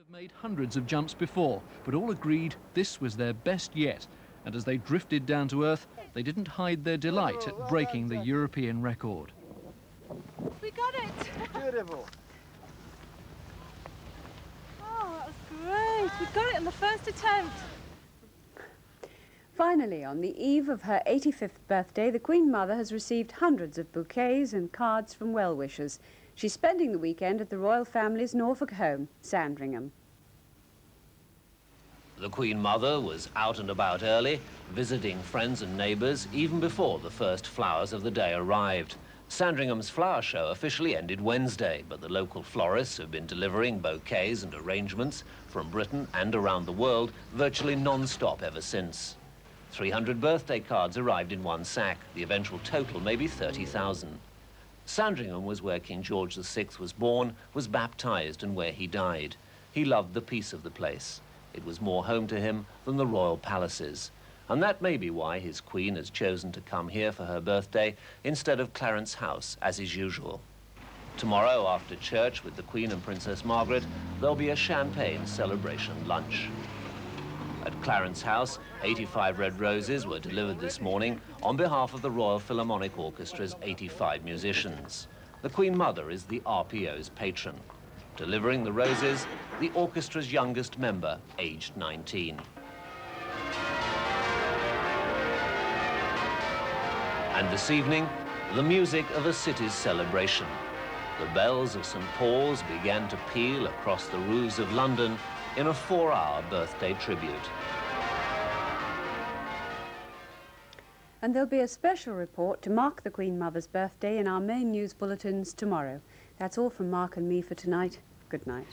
have made hundreds of jumps before, but all agreed this was their best yet. And as they drifted down to earth, they didn't hide their delight at breaking the European record. We got it! Beautiful. Oh, that was great. We got it on the first attempt. Finally, on the eve of her 85th birthday, the Queen Mother has received hundreds of bouquets and cards from well-wishers. She's spending the weekend at the royal family's Norfolk home, Sandringham. The Queen Mother was out and about early, visiting friends and neighbours even before the first flowers of the day arrived. Sandringham's flower show officially ended Wednesday, but the local florists have been delivering bouquets and arrangements from Britain and around the world virtually non-stop ever since. 300 birthday cards arrived in one sack. The eventual total may be 30,000. Sandringham was where King George VI was born, was baptised, and where he died. He loved the peace of the place. It was more home to him than the royal palaces. And that may be why his queen has chosen to come here for her birthday instead of Clarence House, as is usual. Tomorrow, after church with the Queen and Princess Margaret, there'll be a champagne celebration lunch. At Clarence House, 85 red roses were delivered this morning on behalf of the Royal Philharmonic Orchestra's 85 musicians. The Queen Mother is the RPO's patron. Delivering the roses, the orchestra's youngest member, aged 19. And this evening, the music of a city's celebration. The bells of St. Paul's began to peal across the roofs of London in a 4-hour birthday tribute. And there'll be a special report to mark the Queen Mother's birthday in our main news bulletins tomorrow. That's all from Mark and me for tonight. Good night.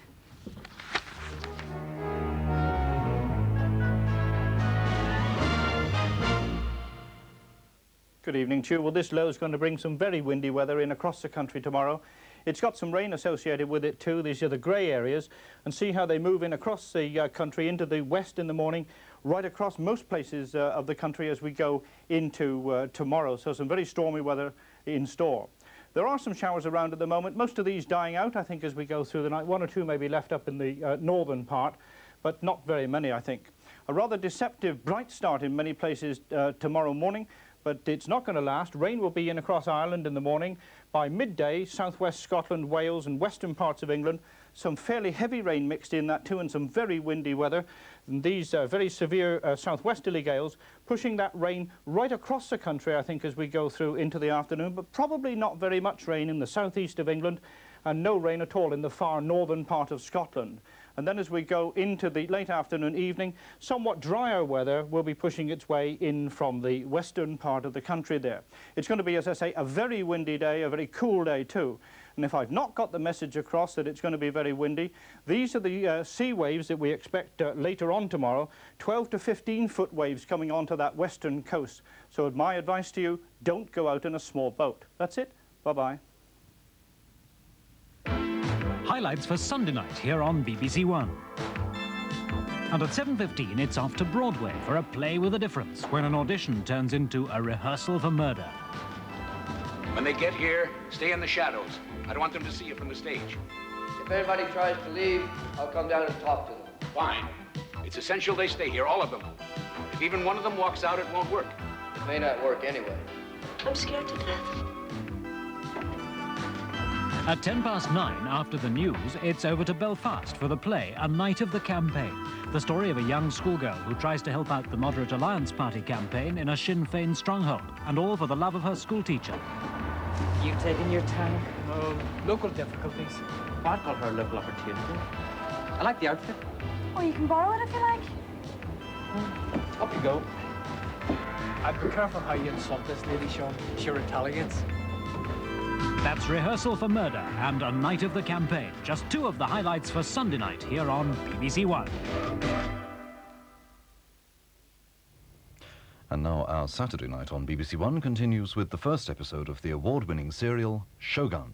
Good evening to you. Well, this low is going to bring some very windy weather in across the country tomorrow. It's got some rain associated with it too. These are the grey areas, and see how they move in across the country into the west in the morning, right across most places of the country as we go into tomorrow. So some very stormy weather in store. There are some showers around at the moment, most of these dying out, I think, as we go through the night. 1 or 2 may be left up in the northern part, but not very many, I think. A rather deceptive, bright start in many places tomorrow morning, but it's not going to last. Rain will be in across Ireland in the morning. By midday, southwest Scotland, Wales and western parts of England, some fairly heavy rain mixed in that too, and some very windy weather. And these very severe southwesterly gales pushing that rain right across the country, I think, as we go through into the afternoon, but probably not very much rain in the southeast of England and no rain at all in the far northern part of Scotland. And then as we go into the late afternoon, evening, somewhat drier weather will be pushing its way in from the western part of the country there. It's going to be, as I say, a very windy day, a very cool day too. And if I've not got the message across that it's going to be very windy, these are the sea waves that we expect later on tomorrow, 12 to 15 foot waves coming onto that western coast. So my advice to you, don't go out in a small boat. That's it. Bye-bye. Highlights for Sunday night here on BBC1. And at 7:15 it's off to Broadway for a play with a difference, when an audition turns into a rehearsal for murder. When they get here, stay in the shadows. I don't want them to see you from the stage. If anybody tries to leave, I'll come down and talk to them. Fine. It's essential they stay here, all of them. If even one of them walks out, it won't work. It may not work anyway. I'm scared to death. At 9:10 after the news, it's over to Belfast for the play A Night of the Campaign, the story of a young schoolgirl who tries to help out the Moderate Alliance Party campaign in a Sinn Féin stronghold, and all for the love of her schoolteacher. You've taken your time. Oh, local difficulties. I'd call her a local opportunity. I like the outfit. Oh, you can borrow it if you like. Up you go. I'd be careful how you insult this lady, Sean. She's Italians. That's Rehearsal for Murder and A Night of the Campaign. Just 2 of the highlights for Sunday night here on BBC1. And now our Saturday night on BBC1 continues with the first episode of the award-winning serial Shogun.